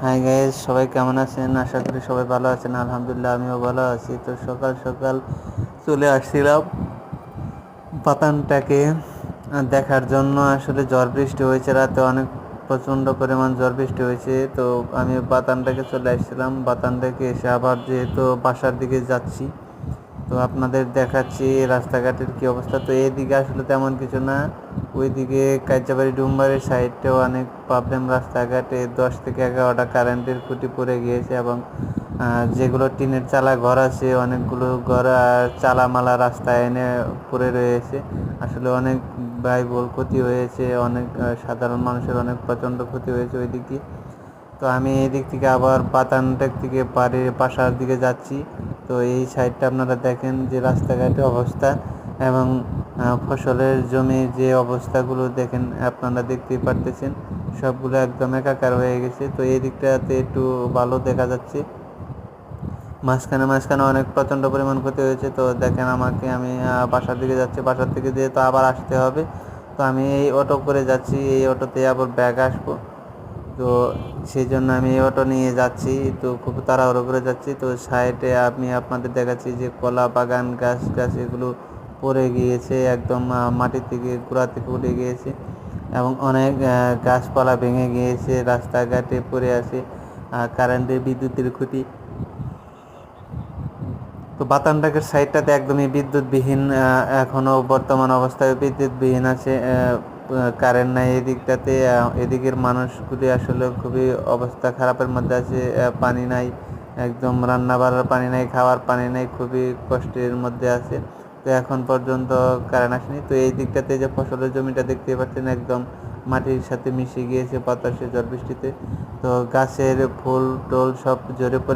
Hi guys, সবাই কেমন আছেন? আশা করি সবাই ভালো আছেন। আলহামদুলিল্লাহ, আমিও ভালো আছি। তো সকাল সকাল চলে আসছিলাম পাতানটাকে দেখার জন্য। আসলে ঝড় বৃষ্টি হয়েছে, রাতে অনেক প্রচণ্ড পরিমাণ ঝড় বৃষ্টি হয়েছে। তো আমি বাতানটাকে চলে আসছিলাম। বাতান থেকে এসে আবার যেহেতু বাসার দিকে যাচ্ছি, তো আপনাদের দেখাচ্ছি রাস্তাঘাটের কী অবস্থা। তো এইদিকে আসলে তেমন কিছু না, ওইদিকে কাইচাবাড়ি ডুমবাড়ির সাইডটাও অনেক প্রবলেম। রাস্তাঘাটে 10 থেকে 11টা কারেন্টের খুঁটি পড়ে গিয়েছে, এবং যেগুলো টিনের চালা ঘর আছে, অনেকগুলো ঘর চালামালা রাস্তায় এনে পড়ে রয়েছে। আসলে অনেক ব্যয়বহুল ক্ষতি হয়েছে, অনেক সাধারণ মানুষের অনেক প্রচণ্ড ক্ষতি হয়েছে ওইদিকে। তো আমি এই দিক থেকে আবার পাতানটেক থেকে বাসার দিকে যাচ্ছি। তো এই সাইডটা আপনারা দেখেন যে রাস্তাঘাটের অবস্থা এবং ফসলের জমির যে অবস্থাগুলো দেখেন, আপনারা দেখতেই পারতেছেন সবগুলো একদম একাকার হয়ে গেছে। তো এই দিকটাতে একটু ভালো দেখা যাচ্ছে, মাঝখানে অনেক প্রচণ্ড পরিমাণ ক্ষতি হয়েছে। তো দেখেন আমি বাসার দিকে যাচ্ছি, বাসার থেকে যেহেতু আবার আসতে হবে, তো আমি এই অটো করে যাচ্ছি। এই অটোতে আবার ব্যাগ আসবো, তো সেই জন্য আমি এই অটো নিয়ে যাচ্ছি। তো খুব তাড়াহুড়ো করে যাচ্ছি। তো সাইডে আমি আপনাদের দেখাচ্ছি যে কলা বাগান, গাছ এগুলো পড়ে গিয়েছে, একদম মাটির থেকে গোড়া থেকে উঠে গিয়েছে, এবং অনেক গাছপালা ভেঙে গিয়েছে, রাস্তাঘাটে পড়ে আছে কারেন্টের বিদ্যুতের খুঁটি। তো বাতানটাকের সাইডটাতে একদমই বিদ্যুৎবিহীন, এখনও বর্তমান অবস্থায় বিদ্যুৎবিহীন আছে, কারেন্ট নাই এদিকটাতে। এদিকের মানুষগুলি আসলে খুবই অবস্থা খারাপের মধ্যে আছে। পানি নাই, একদম রান্না বাড়ার পানি নাই, খাওয়ার পানি নাই, খুবই কষ্টের মধ্যে আছে। তো এখন পর্যন্ত কারেন্ট আসেনি। তো এই দিকটাতে যে ফসলের জমিটা দেখতে পাচ্ছেন, একদম মাটির সাথে মিশে গিয়েছে বাতাসে, ঝড় বৃষ্টিতে। তো গাছের ফুল টোল সব ঝরে পড়ে